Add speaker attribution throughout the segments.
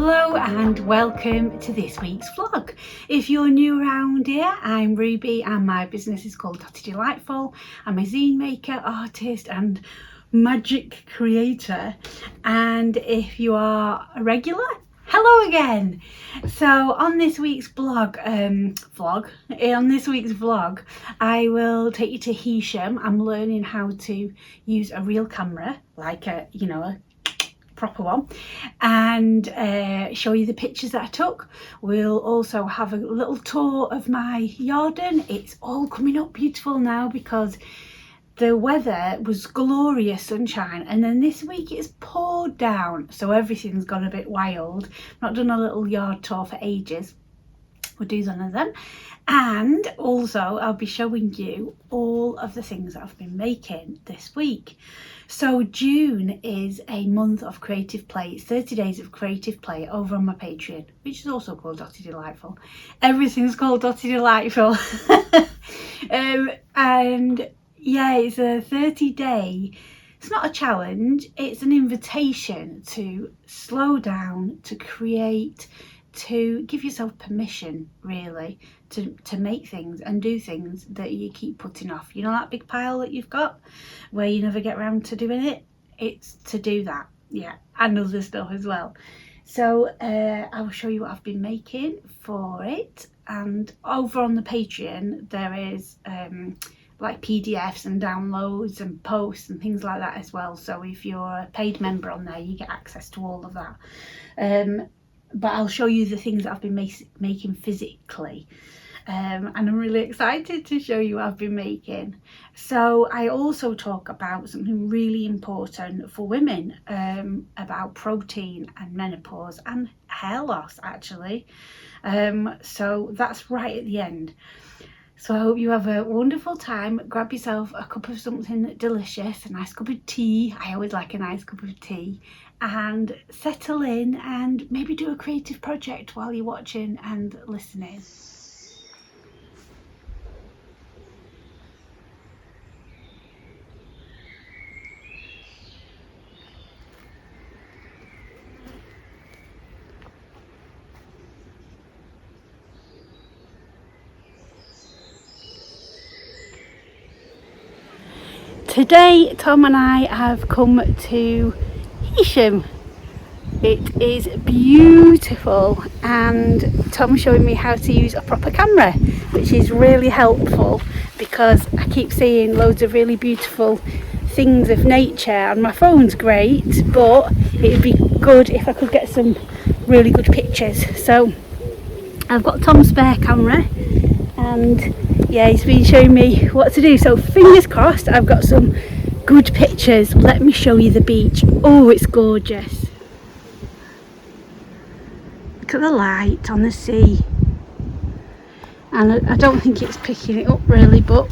Speaker 1: Hello and welcome to this week's vlog. If you're new around here, I'm Ruby and my business is called Dotty Delightful. I'm a zine maker, artist and magic creator. And if you are a regular, hello again. So on this week's vlog, I will take you to Hisham. I'm learning how to use a real camera, like a proper one, and show you the pictures that I took. We'll also have a little tour of my garden. It's all coming up beautiful now because the weather was glorious sunshine, and then this week it's poured down, so everything's gone a bit wild. I've not done a little yard tour for ages. We'll do one of them, and also I'll be showing you all of the things that I've been making this week. So June is a month of creative play. It's 30 days of creative play over on my Patreon, which is also called Dotty Delightful. Everything's called Dotty Delightful. And yeah, it's a 30-day, it's not a challenge, it's an invitation to slow down, to create, to give yourself permission really to make things and do things that you keep putting off. You know that big pile that you've got where you never get around to doing it? It's to do that, yeah, and other stuff as well. So I will show you what I've been making for it, and over on the Patreon there is like PDFs and downloads and posts and things like that as well. So if you're a paid member on there, you get access to all of that. But I'll show you the things that I've been making physically, and I'm really excited to show you what I've been making. So I also talk about something really important for women, about protein and menopause and hair loss actually. So that's right at the end. So I hope you have a wonderful time. Grab yourself a cup of something delicious, a nice cup of tea. I always like a nice cup of tea. And settle in and maybe do a creative project while you're watching and listening. Today Tom and I have come to Hisham. It is beautiful, and Tom's showing me how to use a proper camera, which is really helpful because I keep seeing loads of really beautiful things of nature, and my phone's great, but it'd be good if I could get some really good pictures. So I've got Tom's spare camera, and yeah, he's been showing me what to do, so fingers crossed I've got some good pictures. Let me show you the beach. Oh, it's gorgeous. Look at the light on the sea, and I don't think it's picking it up really, but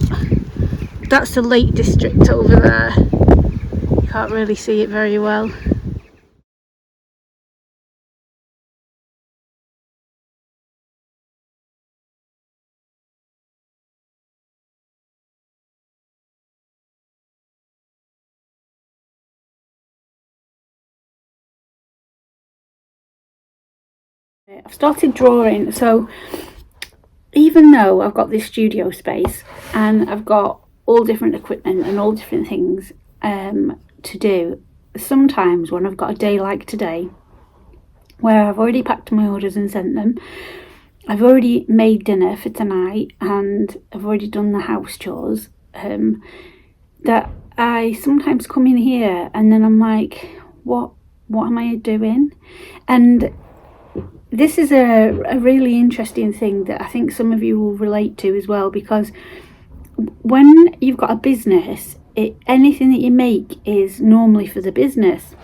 Speaker 1: that's the Lake District over there. You can't really see it very well. I've started drawing, so even though I've got this studio space and I've got all different equipment and all different things to do, sometimes when I've got a day like today where I've already packed my orders and sent them, I've already made dinner for tonight and I've already done the house chores, that I sometimes come in here and then I'm like, what am I doing? And this is a really interesting thing that I think some of you will relate to as well, because when you've got a business, anything that you make is normally for the business,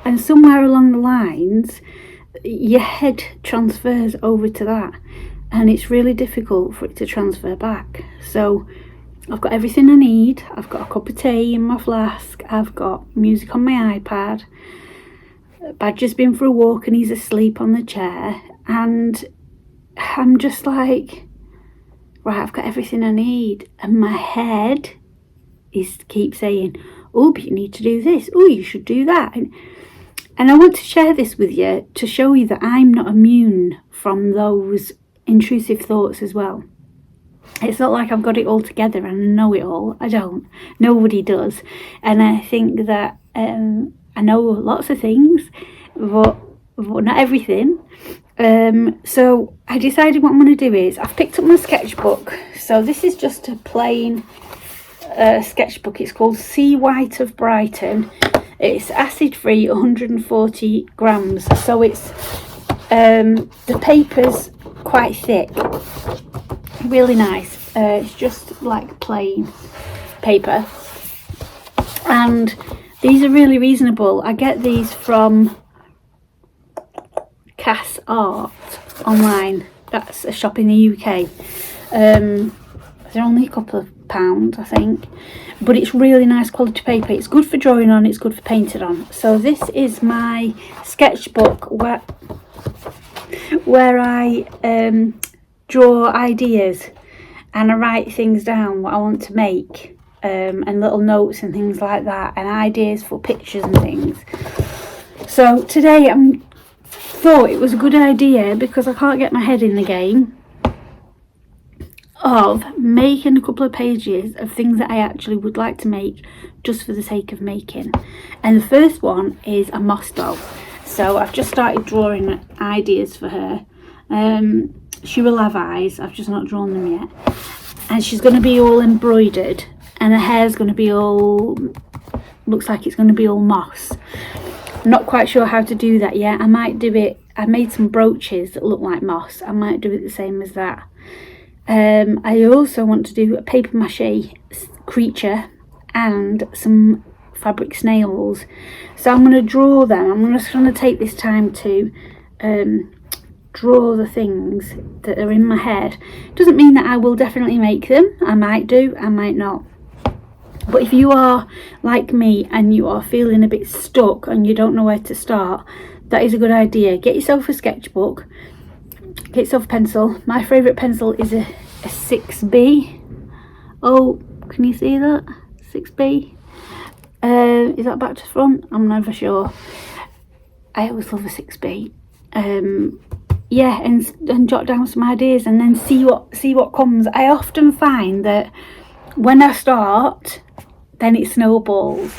Speaker 1: and somewhere along the lines your head transfers over to that, and it's really difficult for it to transfer back. So I've got everything I need. I've got a cup of tea in my flask, I've got music on my iPad, Badger's been for a walk and he's asleep on the chair, and I'm just like, right, I've got everything I need, and my head keeps saying, oh, but you need to do this, oh, you should do that. And And I want to share this with you to show you that I'm not immune from those intrusive thoughts as well. It's not like I've got it all together and I know it all. I don't. Nobody does. And I think that I know lots of things, but not everything. So I decided what I'm going to do is I've picked up my sketchbook. So this is just a plain sketchbook. It's called Sea White of Brighton. It's acid free, 140 grams. So it's the paper's quite thick, really nice. It's just like plain paper, and these are really reasonable. I get these from Cass Art online. That's a shop in the UK. They're only a couple of pounds, I think, but it's really nice quality paper. It's good for drawing on, it's good for painting on. So this is my sketchbook where I draw ideas and I write things down, what I want to make, and little notes and things like that, and ideas for pictures and things. So today I thought it was a good idea, because I can't get my head in the game, of making a couple of pages of things that I actually would like to make just for the sake of making. And the first one is a moss doll. So I've just started drawing ideas for her. She will have eyes, I've just not drawn them yet, and she's going to be all embroidered, and her hair's going to be all, looks like it's going to be all moss. I'm not quite sure how to do that yet. I might do it, I made some brooches that look like moss. I might do it the same as that. I also want to do a papier-mâché creature and some fabric snails. So I'm going to draw them. I'm just going to take this time to draw the things that are in my head. Doesn't mean that I will definitely make them. I might do, I might not. But if you are like me and you are feeling a bit stuck and you don't know where to start, that is a good idea. Get yourself a sketchbook, get yourself a pencil. My favourite pencil is a 6B. Oh, can you see that? 6B. Is that back to front? I'm never sure. I always love a 6B. Yeah, and jot down some ideas and then see what comes. I often find that when I start, then it snowballs.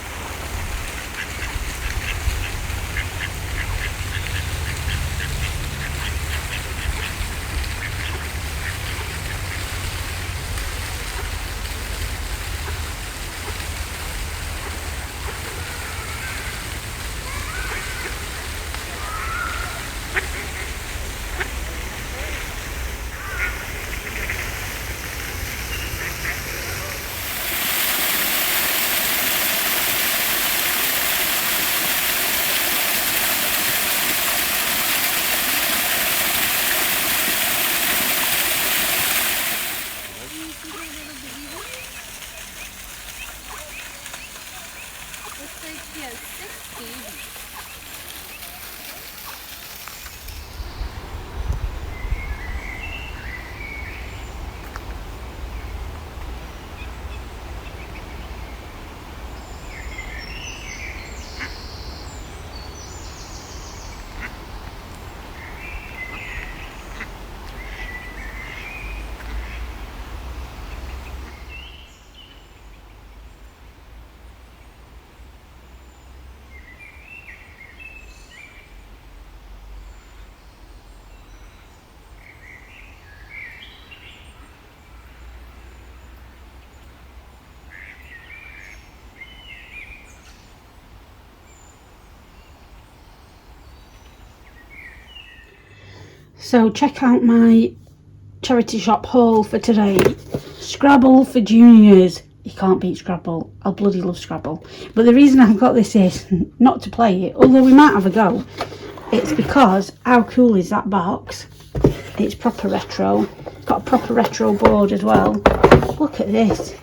Speaker 1: So check out my charity shop haul for today. Scrabble for juniors. You can't beat Scrabble. I bloody love Scrabble. But the reason I've got this is not to play it, although we might have a go. It's because, how cool is that box? It's proper retro. Got a proper retro board as well. Look at this.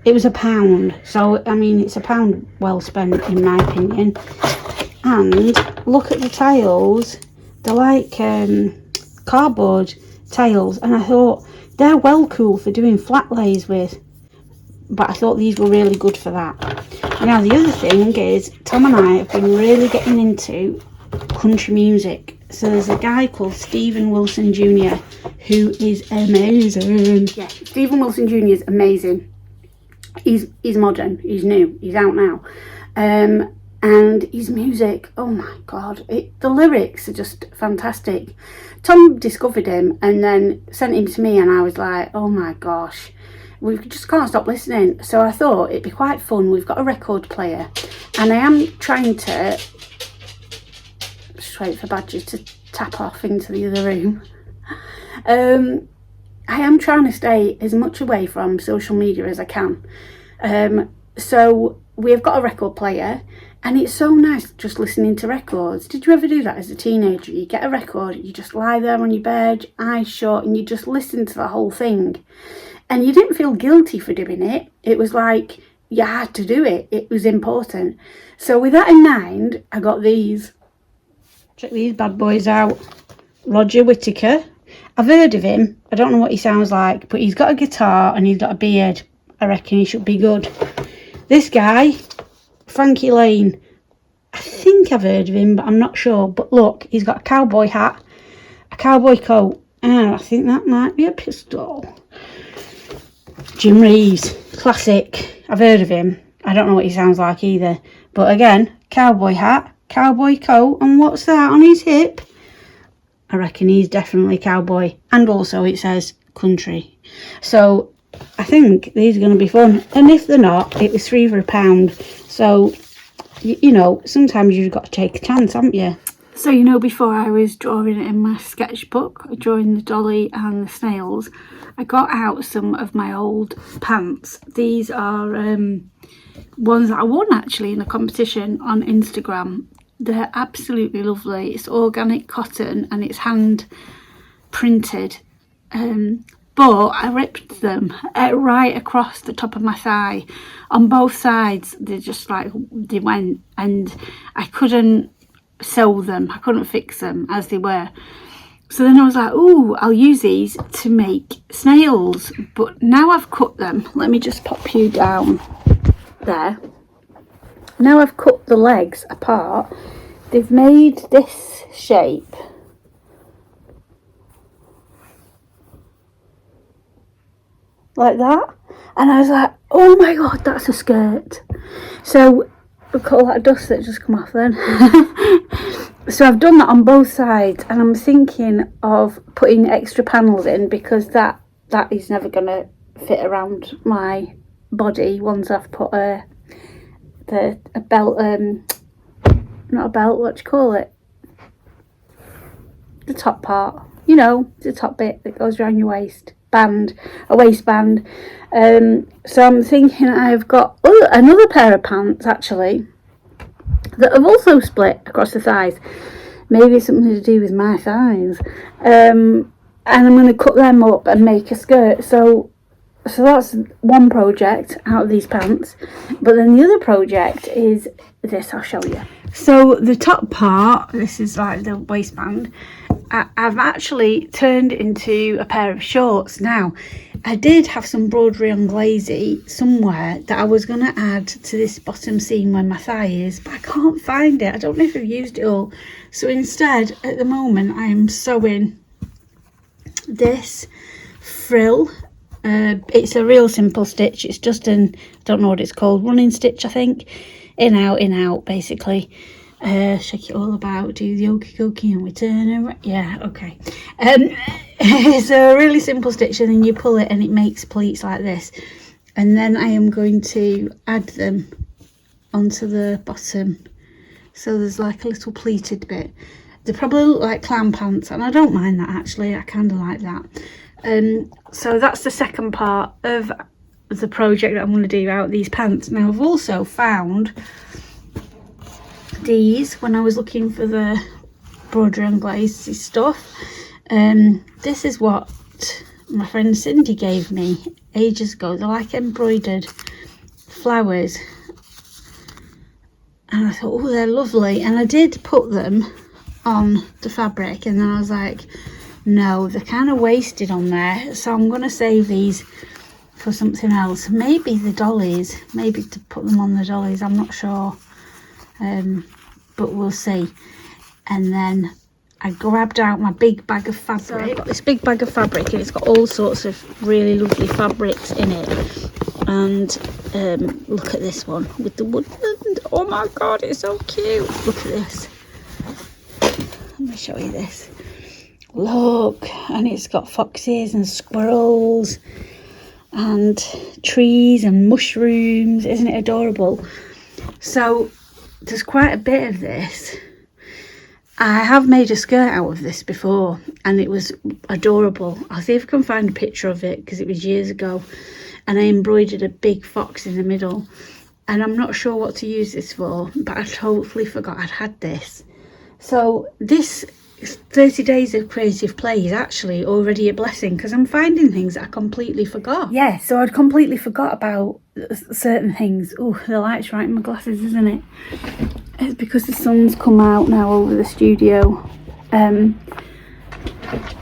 Speaker 1: It was £1. So, I mean, it's £1 well spent in my opinion. And look at the tiles. They're like cardboard tiles, and I thought they're well cool for doing flat lays with, but I thought these were really good for that. Now the other thing is, Tom and I have been really getting into country music. So there's a guy called Stephen Wilson Jr. who is amazing. Yeah, Stephen Wilson Jr. is amazing. He's modern, he's new, he's out now. And his music, oh my god, the lyrics are just fantastic. Tom discovered him and then sent him to me, and I was like, oh my gosh, we just can't stop listening. So I thought it'd be quite fun. We've got a record player, and I am trying to just wait for Badger to tap off into the other room. I am trying to stay as much away from social media as I can. So we've got a record player, and it's so nice just listening to records. Did you ever do that as a teenager? You get a record, you just lie there on your bed, eyes shut, and you just listen to the whole thing. And you didn't feel guilty for doing it. It was like you had to do it. It was important. So with that in mind, I got these. Check these bad boys out. Roger Whittaker. I've heard of him. I don't know what he sounds like, but he's got a guitar and he's got a beard. I reckon he should be good. This guy, Frankie Lane, I think I've heard of him, but I'm not sure. But look, he's got a cowboy hat, a cowboy coat, and I think that might be a pistol. Jim Reeves, classic. I've heard of him. I don't know what he sounds like either. But again, cowboy hat, cowboy coat, and what's that on his hip? I reckon he's definitely cowboy. And also it says country. So I think these are going to be fun. And if they're not, it was £3 for £1. So, you know, sometimes you've got to take a chance, haven't you? So, you know, before I was drawing it in my sketchbook, drawing the dolly and the snails, I got out some of my old pants. These are ones that I won actually in a competition on Instagram. They're absolutely lovely. It's organic cotton and it's hand printed. But I ripped them right across the top of my thigh. On both sides, they just like, they went, and I couldn't sew them. I couldn't fix them as they were. So then I was like, ooh, I'll use these to make snails. But now I've cut them. Let me just pop you down there. Now I've cut the legs apart. They've made this shape. Like that. And I was like, oh my god, that's a skirt. So we call that dust that just come off then. So I've done that on both sides, and I'm thinking of putting extra panels in because that is never going to fit around my body once I've put a belt, not a belt, what do you call it? The top part, you know, the top bit that goes around your waist. A waistband. So I'm thinking I've got another pair of pants actually that have also split across the thighs. Maybe something to do with my thighs. And I'm going to cut them up and make a skirt. So that's one project out of these pants. But then the other project is this. I'll show you. So the top part, this is like the waistband, I've actually turned into a pair of shorts. Now, I did have some broderie on glazy somewhere that I was going to add to this bottom seam where my thigh is, but I can't find it. I don't know if I've used it all. So instead, at the moment, I am sewing this frill. It's a real simple stitch. It's just I don't know what it's called, running stitch, I think. In, out, basically. Shake it all about, do the okie dokie, and we turn around. Yeah, okay. It's a really simple stitch, and then you pull it and it makes pleats like this. And then I am going to add them onto the bottom. So there's like a little pleated bit. They probably look like clown pants, and I don't mind that actually. I kind of like that. So that's the second part of the project that I'm going to do out these pants. Now I've also found these when I was looking for the broderie and glaze stuff. This is what my friend Cindy gave me ages ago. They're like embroidered flowers, and I thought, oh, they're lovely, and I did put them on the fabric, and then I was like, no, they're kind of wasted on there, so I'm going to save these for something else. Maybe the dollies, maybe to put them on the dollies, I'm not sure. But we'll see. and then I grabbed out my big bag of fabric. So I've got this big bag of fabric and it's got all sorts of really lovely fabrics in it. And look at this one with the woodland. Oh my god, it's so cute. Look at this. Let me show you this. Look, and it's got foxes and squirrels and trees and mushrooms. Isn't it adorable? So there's quite a bit of this. I have made a skirt out of this before and it was adorable. I'll see if I can find a picture of it because it was years ago, and I embroidered a big fox in the middle, and I'm not sure what to use this for, but I totally forgot I'd had this. So this 30 days of creative play is actually already a blessing because I'm finding things that I completely forgot. Yeah, so I'd completely forgot about certain things. Oh, the light's right in my glasses, isn't it? It's because the sun's come out now over the studio.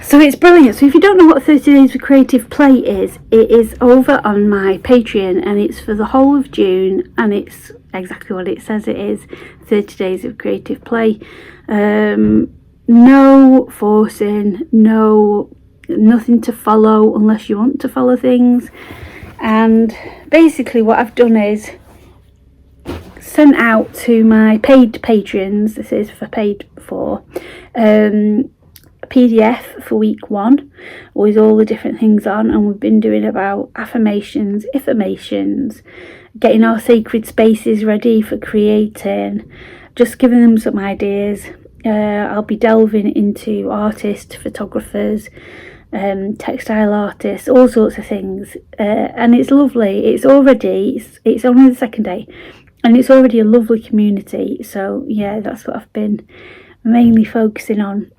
Speaker 1: So it's brilliant. So if you don't know what 30 days of creative play is, it is over on my Patreon and it's for the whole of June, and it's exactly what it says it is, 30 days of creative play. No forcing, nothing to follow unless you want to follow things. And basically what I've done is sent out to my paid patrons, this is for paid for, a PDF for week 1 with all the different things on, and we've been doing about affirmations, getting our sacred spaces ready for creating, just giving them some ideas. I'll be delving into artists, photographers, textile artists, all sorts of things, and it's lovely. It's only the second day and it's already a lovely community. So yeah, that's what I've been mainly focusing on.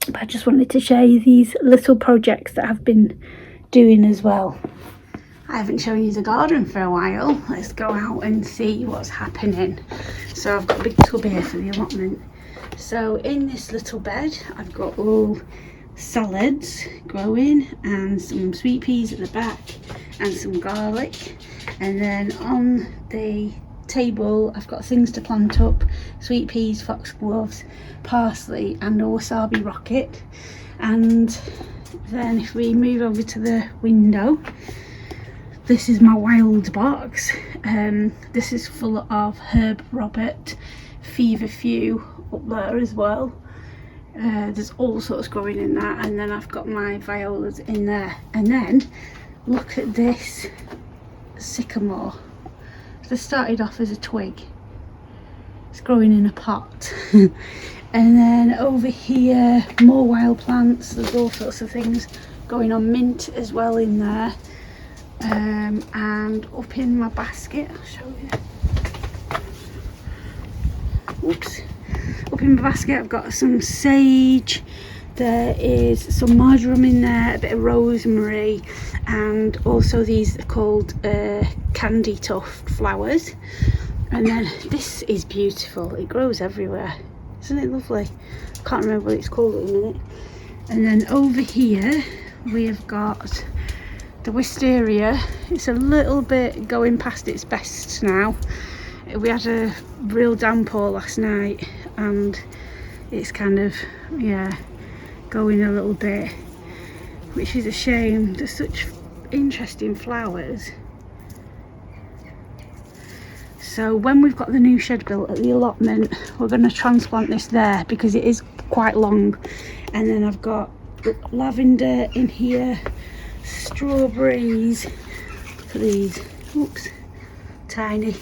Speaker 1: But I just wanted to share you these little projects that I've been doing as well. I haven't shown you the garden for a while. Let's go out and see what's happening. So I've got a big tub here for the allotment. So in this little bed I've got all salads growing and some sweet peas at the back and some garlic, and then on the table I've got things to plant up: sweet peas, foxgloves, parsley and a wasabi rocket. And then if we move over to the window, this is my wild box. This is full of Herb Robert, Feverfew up there as well. There's all sorts growing in that, and then I've got my violas in there. And then look at this sycamore. This started off as a twig, it's growing in a pot. And then over here more wild plants, there's all sorts of things going on, mint as well in there. And up in my basket, I'll show you. Oops. Up in my basket I've got some sage, there is some marjoram in there, a bit of rosemary, and also these are called candy tuft flowers. And then this is beautiful, it grows everywhere, isn't it lovely? Can't remember what it's called at the minute. And then over here we have got the wisteria. It's a little bit going past its best now. We had a real downpour last night and it's kind of, yeah, going a little bit, which is a shame. There's such interesting flowers. So when we've got the new shed built at the allotment, we're going to transplant this there because it is quite long. And then I've got lavender in here, strawberries, look at these, oops, tiny.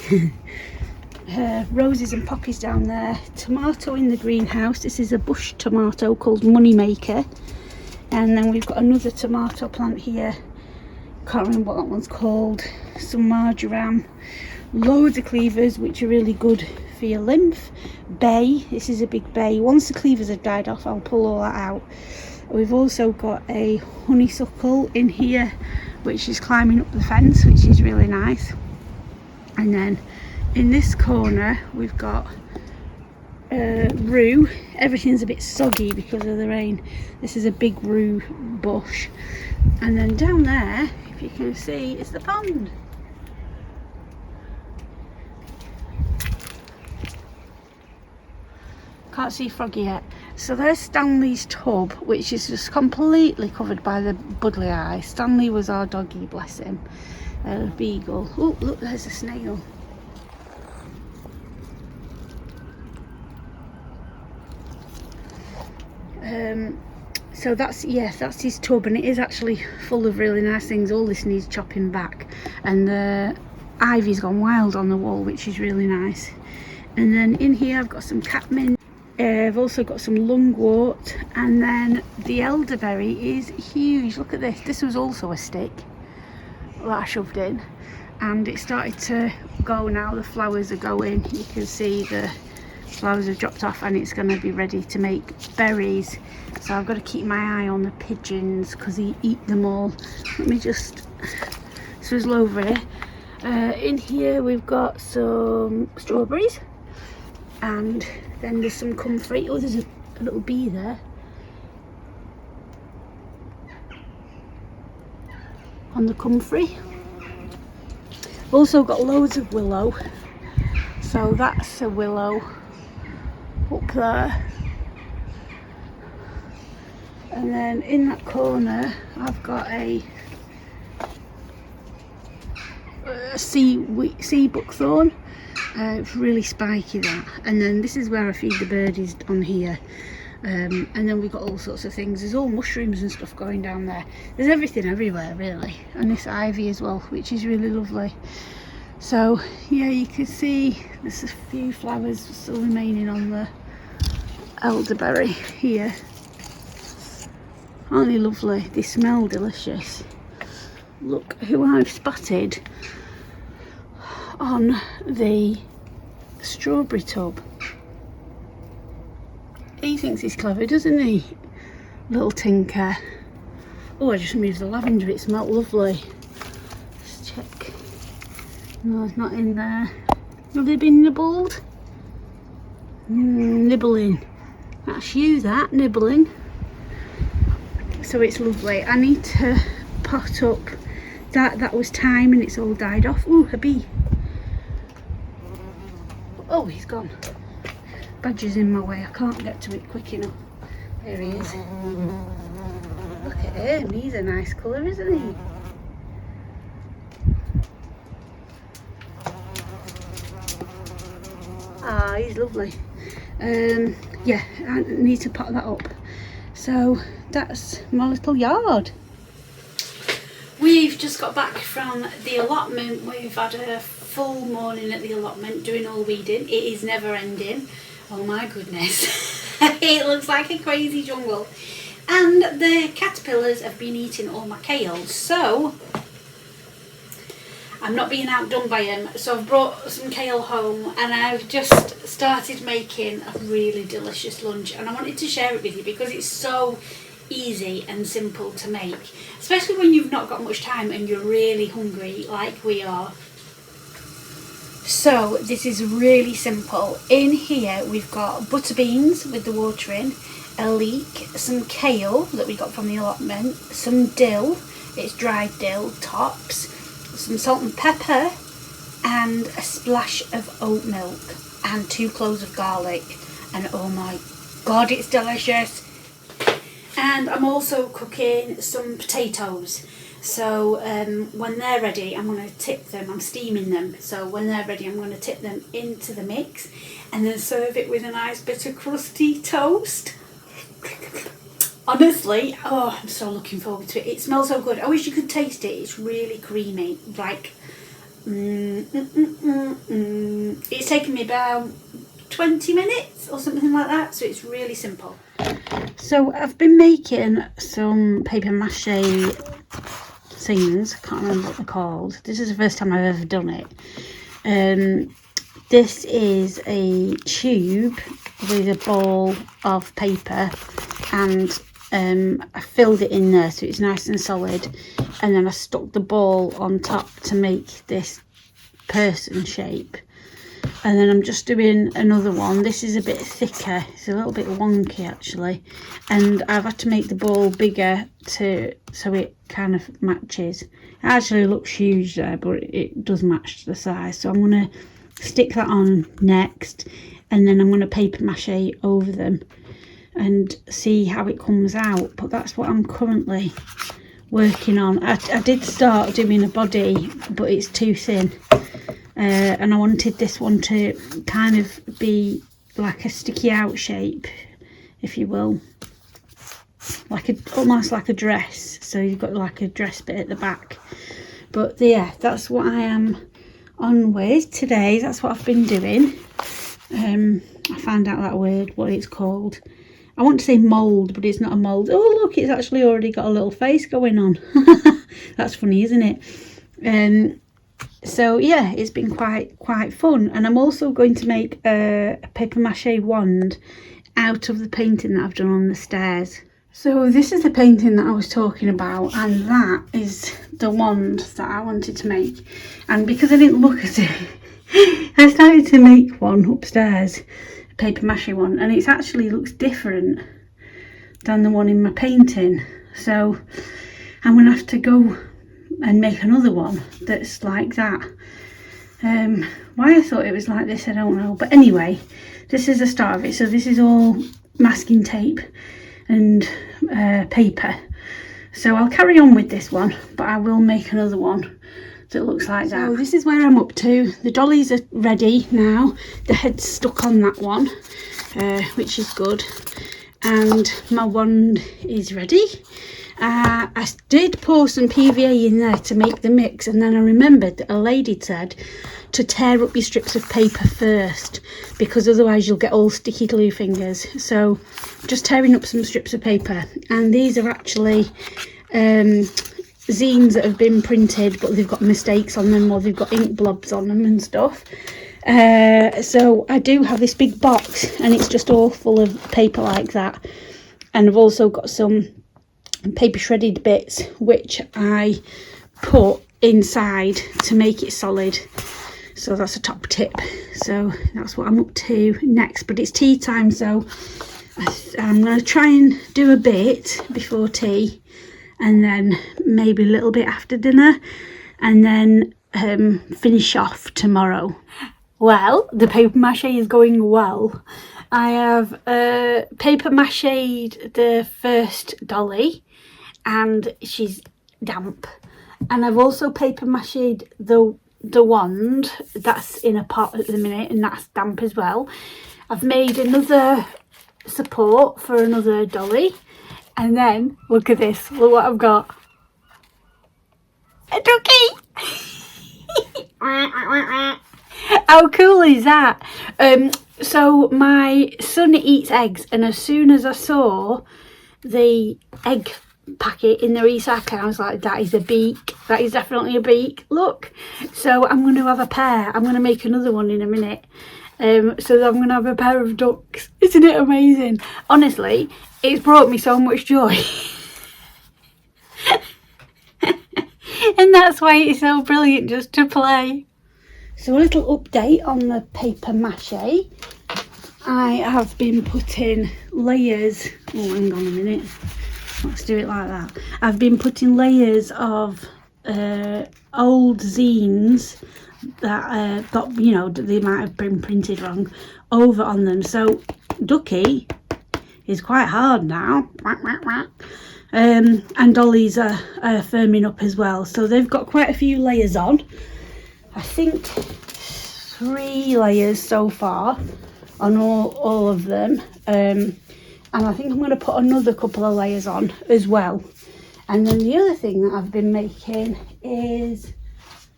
Speaker 1: Roses and poppies down there, tomato in the greenhouse. This is a bush tomato called Moneymaker. And then we've got another tomato plant here, can't remember what that one's called, some marjoram, loads of cleavers which are really good for your lymph. Bay, this is a big bay. Once the cleavers have died off I'll pull all that out. We've also got a honeysuckle in here which is climbing up the fence, which is really nice. And then in this corner we've got rue. Everything's a bit soggy because of the rain. This is a big rue bush. And then down there, if you can see, is the pond. Can't see Froggy yet. So there's Stanley's tub, which is just completely covered by the buddly eye. Stanley was our doggy, bless him. A beagle. Oh, look, there's a snail. So that's his tub, and it is actually full of really nice things. All this needs chopping back, and the ivy's gone wild on the wall, which is really nice. And then in here I've got some catmint. I've also got some lungwort, and then the elderberry is huge. Look at this. This was also a stick that I shoved in, and it started to go now. The flowers are going. You can see the flowers have dropped off, and it's going to be ready to make berries. So I've got to keep my eye on the pigeons because they eat them all. Let me just swizzle over here. In here we've got some strawberries, and then there's some comfrey. Oh, there's a little bee there. On the comfrey. Also got loads of willow. So that's a willow up there. And then in that corner I've got a sea buckthorn. It's really spiky, that. And then this is where I feed the birdies on here. And then we've got all sorts of things. There's all mushrooms and stuff going down there. There's everything everywhere, really. And this ivy as well, which is really lovely. So yeah, you can see there's a few flowers still remaining on the elderberry here. Aren't they lovely? They smell delicious. Look who I've spotted on the strawberry tub. He thinks he's clever, doesn't he? Little tinker. Oh, I just moved the lavender. It smelled lovely. Let's check. No, it's not in there. Have they been nibbled? Nibbling. That's you, that, nibbling. So it's lovely. I need to pot up that was thyme, and it's all died off. Ooh, a bee. Oh, he's gone. Badger's in my way. I can't get to it quick enough. There he is. Look at him. He's a nice colour, isn't he? Ah, he's lovely. Yeah, I need to pot that up. So that's my little yard. We've just got back from the allotment. We've had a full morning at the allotment doing all weeding. It is never ending. Oh my goodness. It looks like a crazy jungle. And the caterpillars have been eating all my kale. So I'm not being outdone by them. So I've brought some kale home, and I've just started making a really delicious lunch. And I wanted to share it with you because it's so easy and simple to make, especially when you've not got much time and you're really hungry like we are. So this is really simple. In here we've got butter beans with the water in, a leek, some kale that we got from the allotment, some dill, it's dried dill, tops, some salt and pepper, and a splash of oat milk, and 2 cloves of garlic. And oh my god, it's delicious. And I'm also cooking some potatoes. So when they're ready, I'm going to tip them. I'm steaming them. So when they're ready, I'm going to tip them into the mix and then serve it with a nice bit of crusty toast. Honestly, oh, I'm so looking forward to it. It smells so good. I wish you could taste it. It's really creamy. Like, It's taken me about 20 minutes or something like that. So it's really simple. So I've been making some papier-mâché things. I can't remember what they're called. This is the first time I've ever done it. This is a tube with a ball of paper, and I filled it in there so it's nice and solid, and then I stuck the ball on top to make this person shape. And then I'm just doing another one. This is a bit thicker. It's a little bit wonky actually. And I've had to make the ball bigger so it kind of matches. It actually looks huge there, but it does match the size. So I'm going to stick that on next. and then I'm going to paper mache over them and see how it comes out. But that's what I'm currently working on. I did start doing a body, but it's too thin, and I wanted this one to kind of be like a sticky out shape, if you will, like almost like a dress. So you've got like a dress bit at the back. But yeah, that's what I am on with today. That's what I've been doing. I found out that word, what it's called. I want to say mould, but it's not a mould. Oh look, it's actually already got a little face going on. That's funny, isn't it? So yeah, it's been quite fun. And I'm also going to make a paper mache wand out of the painting that I've done on the stairs. So this is the painting that I was talking about, and that is the wand that I wanted to make. And because I didn't look at it, I started to make one upstairs, a paper mache one, and it actually looks different than the one in my painting. So I'm going to have to go and make another one that's like that. Why I thought it was like this, I don't know. But anyway, this is the start of it. So this is all masking tape and paper. So I'll carry on with this one, but I will make another one that looks like that. So this is where I'm up to. The dollies are ready now. The head's stuck on that one, which is good. And my wand is ready. I did pour some PVA in there to make the mix, and then I remembered that a lady said to tear up your strips of paper first, because otherwise you'll get all sticky glue fingers. So just tearing up some strips of paper, and these are actually zines that have been printed but they've got mistakes on them, or they've got ink blobs on them and stuff. So I do have this big box, and it's just all full of paper like that. And I've also got some paper shredded bits which I put inside to make it solid. So that's a top tip. So that's what I'm up to next. But it's tea time, so I'm going to try and do a bit before tea, and then maybe a little bit after dinner, and then finish off tomorrow. Well, the paper mache is going well. I have paper mache'd the first dolly, and she's damp. And I've also paper mache'd the wand that's in a pot at the minute, and that's damp as well. I've made another support for another dolly, and then look at this, look what I've got, a ducky. How cool is that? So my son eats eggs, and as soon as I saw the egg packet in the recycling, I was like, that is a beak, that is definitely a beak, look. So I'm going to have a pair. I'm going to make another one in a minute, so I'm going to have a pair of ducks. Isn't it amazing? Honestly, it's brought me so much joy. And that's why it's so brilliant just to play. So a little update on the paper mache. I have been putting layers, oh hang on a minute, let's do it like that. I've been putting layers of old zines that got, you know, they might have been printed wrong, over on them. So Ducky is quite hard now, and dollies are firming up as well. So they've got quite a few layers on. I think 3 layers so far on all of them, and I think I'm going to put another couple of layers on as well. And then the other thing that I've been making is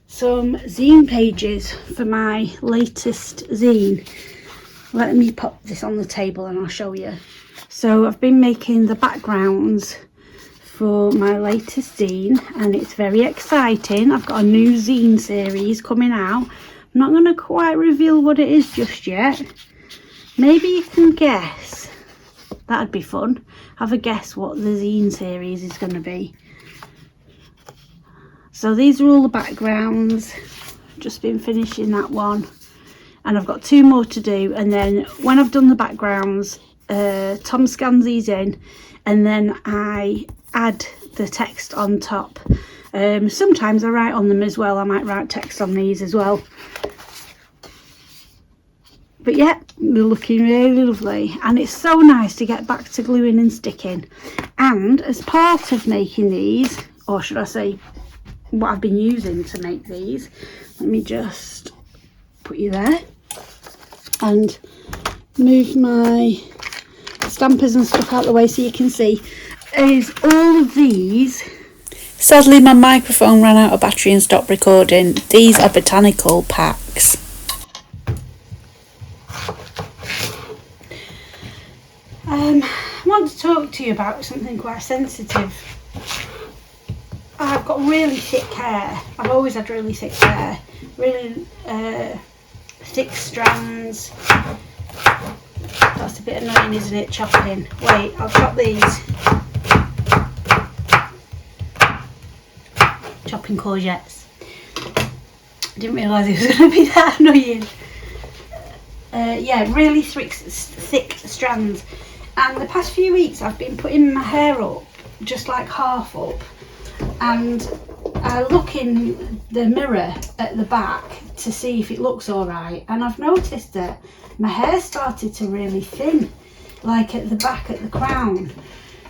Speaker 1: some zine pages for my latest zine. Let me pop this on the table and I'll show you. So I've been making the backgrounds for my latest zine, and it's very exciting. I've got a new zine series coming out. I'm not going to quite reveal what it is just yet. Maybe you can guess. That'd be fun. Have a guess what the zine series is going to be. So these are all the backgrounds. Just been finishing that one, and I've got 2 more to do. And then when I've done the backgrounds, Tom scans these in, and then I add the text on top. Sometimes I write on them as well. I might write text on these as well. But yeah, they're looking really lovely, and it's so nice to get back to gluing and sticking. And as part of making these, or should I say what I've been using to make these, let me just put you there and move my stampers and stuff out of the way so you can see, is all of these.
Speaker 2: Sadly, my microphone ran out of battery and stopped recording. These are botanical packs.
Speaker 1: I want to talk to you about something quite sensitive. I've got really thick hair. I've always had really thick hair. Really thick strands. That's a bit annoying, isn't it, chopping? Wait, I'll chop these. Chopping courgettes. I didn't realise it was going to be that annoying. Yeah, really thick strands. And the past few weeks I've been putting my hair up, just like half up. And I look in the mirror at the back to see if it looks alright. And I've noticed that my hair started to really thin, like at the back, at the crown.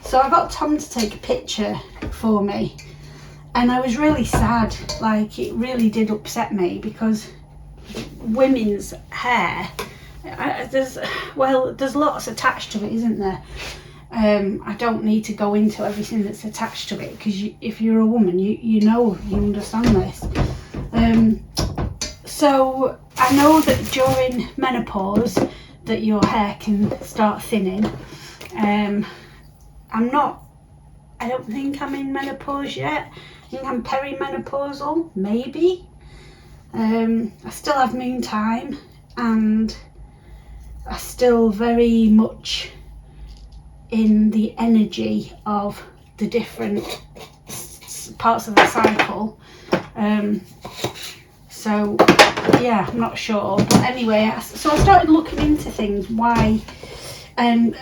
Speaker 1: So I got Tom to take a picture for me. And I was really sad, like it really did upset me, because women's hair, there's lots attached to it, isn't there? I don't need to go into everything that's attached to it, because if you're a woman, you know, you understand this. So I know that during menopause that your hair can start thinning. I don't think I'm in menopause yet. I think I'm perimenopausal, maybe. I still have moon time, and I still very much in the energy of the different parts of the cycle. So yeah, I'm not sure, but anyway, so I started looking into things, why, and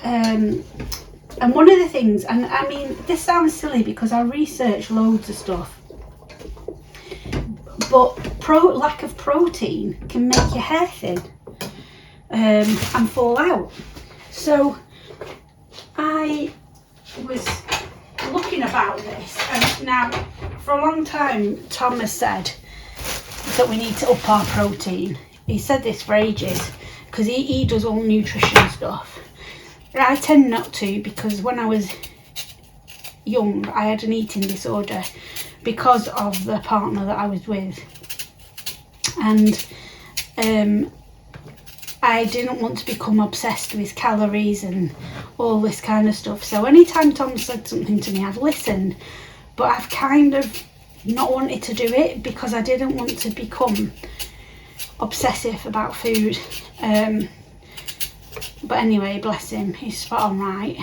Speaker 1: one of the things, and I mean, this sounds silly because I researched loads of stuff, but lack of protein can make your hair thin and fall out. So I was looking about this, and now for a long time Tom has said that we need to up our protein. He said this for ages, because he does all nutrition stuff. I tend not to, because when I was young I had an eating disorder because of the partner that I was with, and I didn't want to become obsessed with calories and all this kind of stuff. So anytime Tom said something to me, I've listened, but I've kind of not wanted to do it because I didn't want to become obsessive about food. But anyway, bless him, he's spot on right,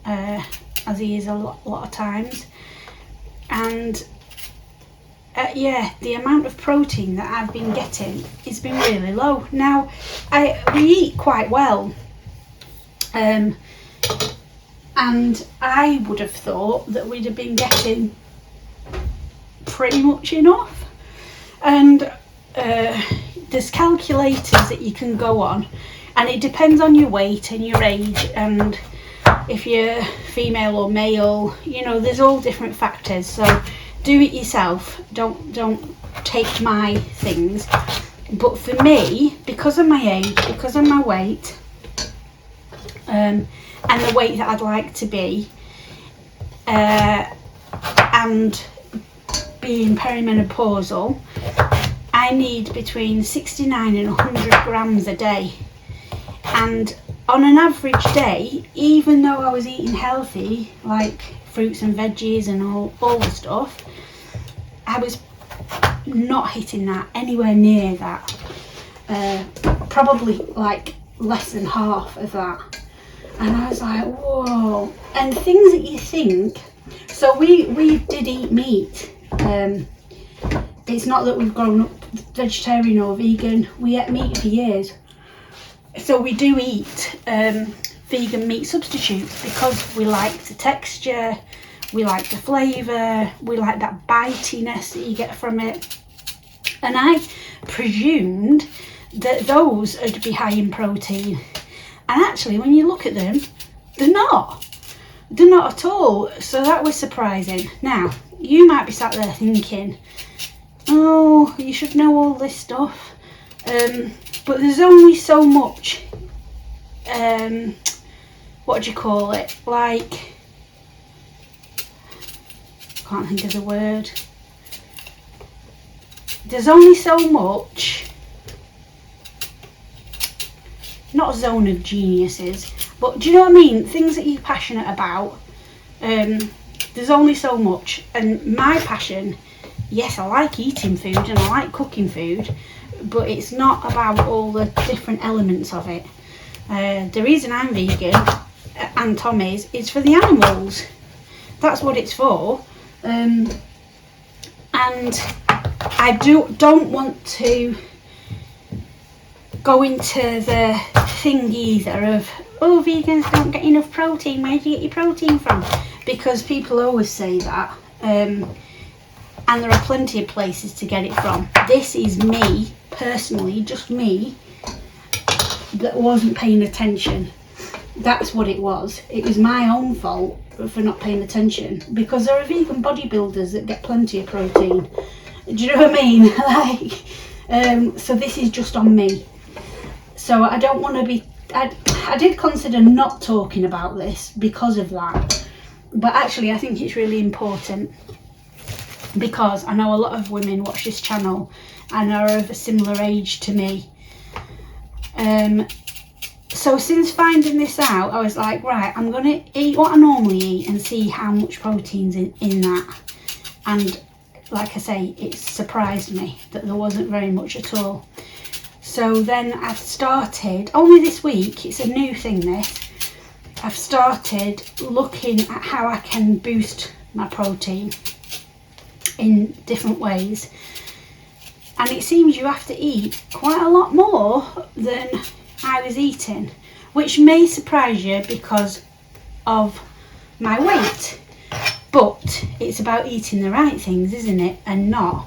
Speaker 1: as he is a lot of times. And yeah, the amount of protein that I've been getting has been really low. Now, we eat quite well, and I would have thought that we'd have been getting pretty much enough. And there's calculators that you can go on, and it depends on your weight and your age, and if you're female or male, you know, there's all different factors. So do it yourself, don't take my things. But for me, because of my age, because of my weight, and the weight that I'd like to be, and being perimenopausal, I need between 69 and 100 grams a day. And on an average day, even though I was eating healthy, like fruits and veggies and all the stuff, I was not hitting that, anywhere near that. Probably like less than half of that. And I was like, whoa. And things that you think, so we did eat meat. It's not that we've grown up vegetarian or vegan, we ate meat for years. So we do eat vegan meat substitutes because we like the texture, we like the flavour, we like that bitiness that you get from it. And I presumed that those would be high in protein. And actually, when you look at them, they're not. They're not at all. So that was surprising. Now, you might be sat there thinking, oh, you should know all this stuff. But there's only so much, what do you call it? Like, I can't think of the word. There's only so much, not zone of geniuses, but do you know what I mean? Things that you're passionate about, there's only so much. And my passion, yes, I like eating food and I like cooking food, but it's not about all the different elements of it. The reason I'm vegan, and Tom is, it's for the animals. That's what it's for. And I don't want to go into the thing either of, oh, vegans don't get enough protein, where do you get your protein from? Because people always say that, and there are plenty of places to get it from. This is me, personally, just me, that wasn't paying attention. That's what it was. It was my own fault for not paying attention, because there are vegan bodybuilders that get plenty of protein. Do you know what I mean? Like, so this is just on me. So I don't want to be, I did consider not talking about this because of that, but actually I think it's really important, because I know a lot of women watch this channel and are of a similar age to me. So since finding this out, I was like, right, I'm going to eat what I normally eat and see how much protein's in that. And like I say, it surprised me that there wasn't very much at all. So then I've started, only this week, it's a new thing this, I've started looking at how I can boost my protein in different ways. And it seems you have to eat quite a lot more than I was eating, which may surprise you because of my weight. But it's about eating the right things, isn't it? And not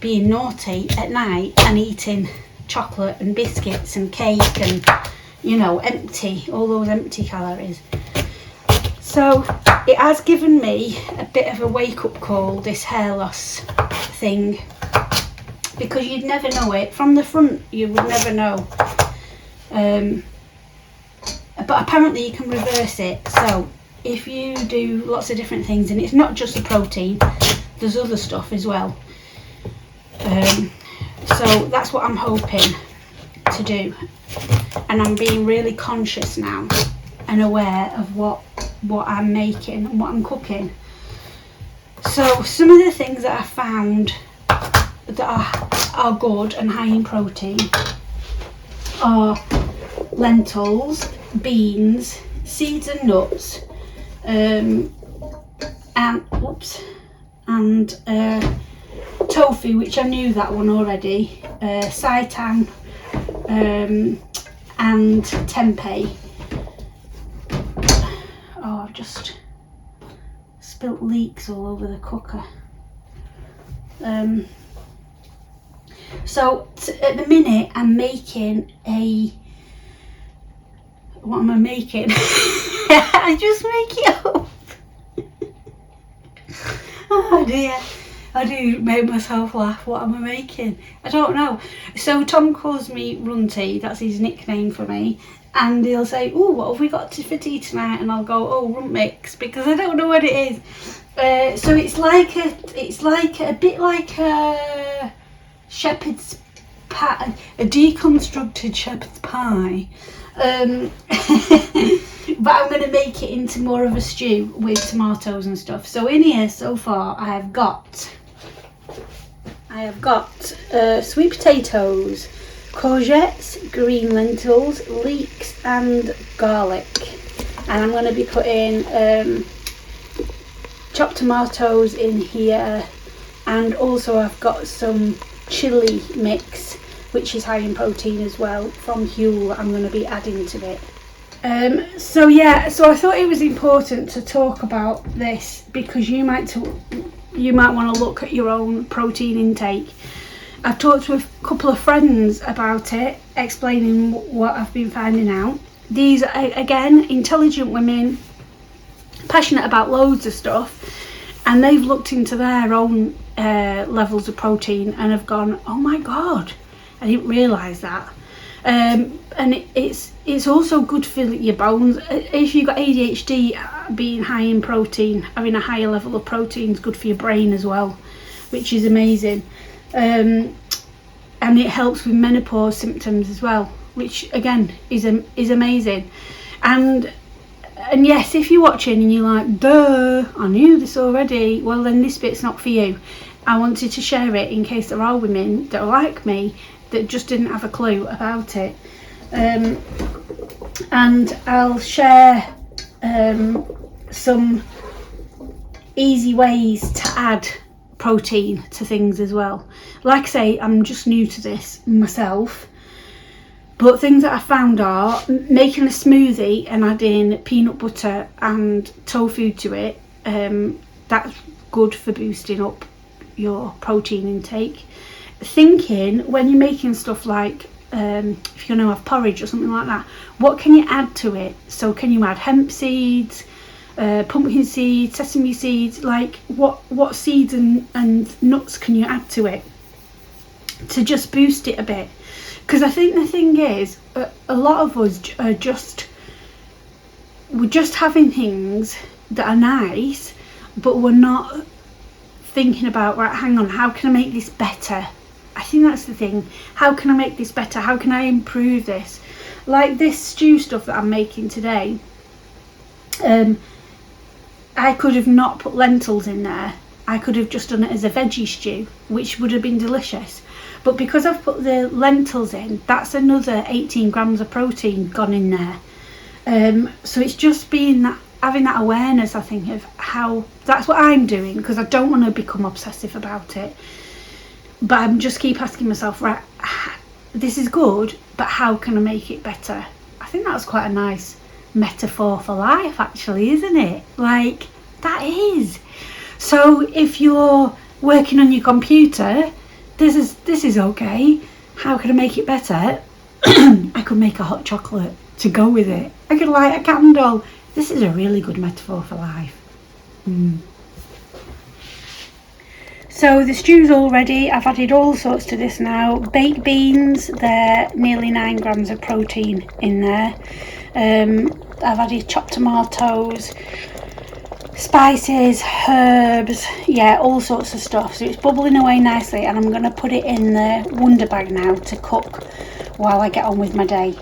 Speaker 1: being naughty at night and eating chocolate and biscuits and cake and, you know, all those empty calories. So it has given me a bit of a wake-up call, this hair loss thing, because you'd never know it. From the front you would never know. But apparently you can reverse it. So if you do lots of different things, and it's not just the protein, there's other stuff as well. So that's what I'm hoping to do, and I'm being really conscious now and aware of what I'm making and what I'm cooking. So some of the things that I found that are good and high in protein are lentils, beans, seeds and nuts, and tofu, which I knew that one already, seitan, and tempeh. Oh, I've just spilt leeks all over the cooker. So at the minute I'm making what am I making? I just make it up. Oh dear, I do make myself laugh. What am I making? I don't know. So Tom calls me Runty, that's his nickname for me, and he'll say, oh, what have we got for tea tonight? And I'll go, oh, runt mix, because I don't know what it is. So it's like a bit like a shepherd's pie, a deconstructed shepherd's pie. But I'm going to make it into more of a stew with tomatoes and stuff. So in here so far I have got sweet potatoes, courgettes, green lentils, leeks and garlic, and I'm going to be putting chopped tomatoes in here, and also I've got some chilli mix, which is high in protein as well, from Huel, that I'm going to be adding to it. So I thought it was important to talk about this, because you might want to look at your own protein intake I've talked to a couple of friends about it, explaining what I've been finding out. These are, again, intelligent women, passionate about loads of stuff, and they've looked into their own levels of protein and have gone, oh my god, I didn't realise that. And it's also good for your bones. If you've got ADHD, being high in protein, having a higher level of protein is good for your brain as well, which is amazing. And it helps with menopause symptoms as well, which again is amazing. And yes, if you're watching and you're like, duh, I knew this already, well then this bit's not for you. I wanted to share it in case there are women that are like me that just didn't have a clue about it. And I'll share some easy ways to add protein to things as well. Like I say, I'm just new to this myself, but things that I found are making a smoothie and adding peanut butter and tofu to it. That's good for boosting up your protein intake. Thinking when you're making stuff like if you're going to have porridge or something like that, what can you add to it? So can you add hemp seeds, pumpkin seeds, sesame seeds? Like what seeds and nuts can you add to it to just boost it a bit? Because I think the thing is, a lot of us are we're just having things that are nice, but we're not thinking about, right, hang on, how can I make this better? I think that's the thing. How can I make this better? How can I improve this? Like this stew stuff that I'm making today, I could have not put lentils in there. I could have just done it as a veggie stew, which would have been delicious. But because I've put the lentils in, that's another 18 grams of protein gone in there. So it's just being that, having that awareness, I think, of how, that's what I'm doing, because I don't want to become obsessive about it. But I'm just keep asking myself, right, this is good, but how can I make it better? I think that's quite a nice metaphor for life, actually, isn't it? Like, that is. So if you're working on your computer, this is okay. How can I make it better? I could make a hot chocolate to go with it. I could light a candle. This is a really good metaphor for life. So the stew's all ready. I've added all sorts to this now. Baked beans, they're nearly 9 grams of protein in there. I've added chopped tomatoes, spices, herbs, yeah, all sorts of stuff. So it's bubbling away nicely, and I'm going to put it in the Wonder Bag now to cook while I get on with my day.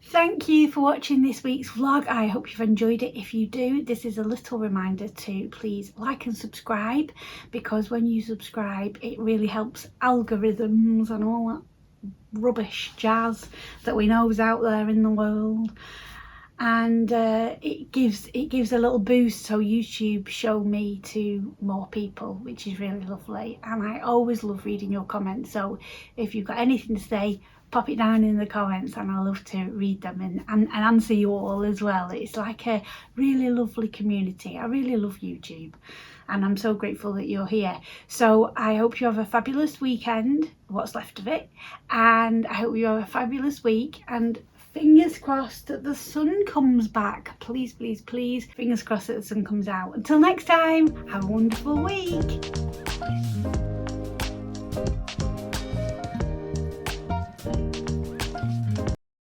Speaker 1: Thank you for watching this week's vlog. I hope you've enjoyed it. If you do, this is a little reminder to please like and subscribe, because when you subscribe it really helps algorithms and all that rubbish jazz that we know is out there in the world, and it gives a little boost, so YouTube show me to more people, which is really lovely. And I always love reading your comments, so if you've got anything to say, pop it down in the comments, and I love to read them and answer you all as well. It's like a really lovely community. I really love YouTube, and I'm so grateful that you're here. So I hope you have a fabulous weekend, what's left of it, and I hope you have a fabulous week, and fingers crossed that the sun comes back. Please, please, please, fingers crossed that the sun comes out. Until next time, have a wonderful week.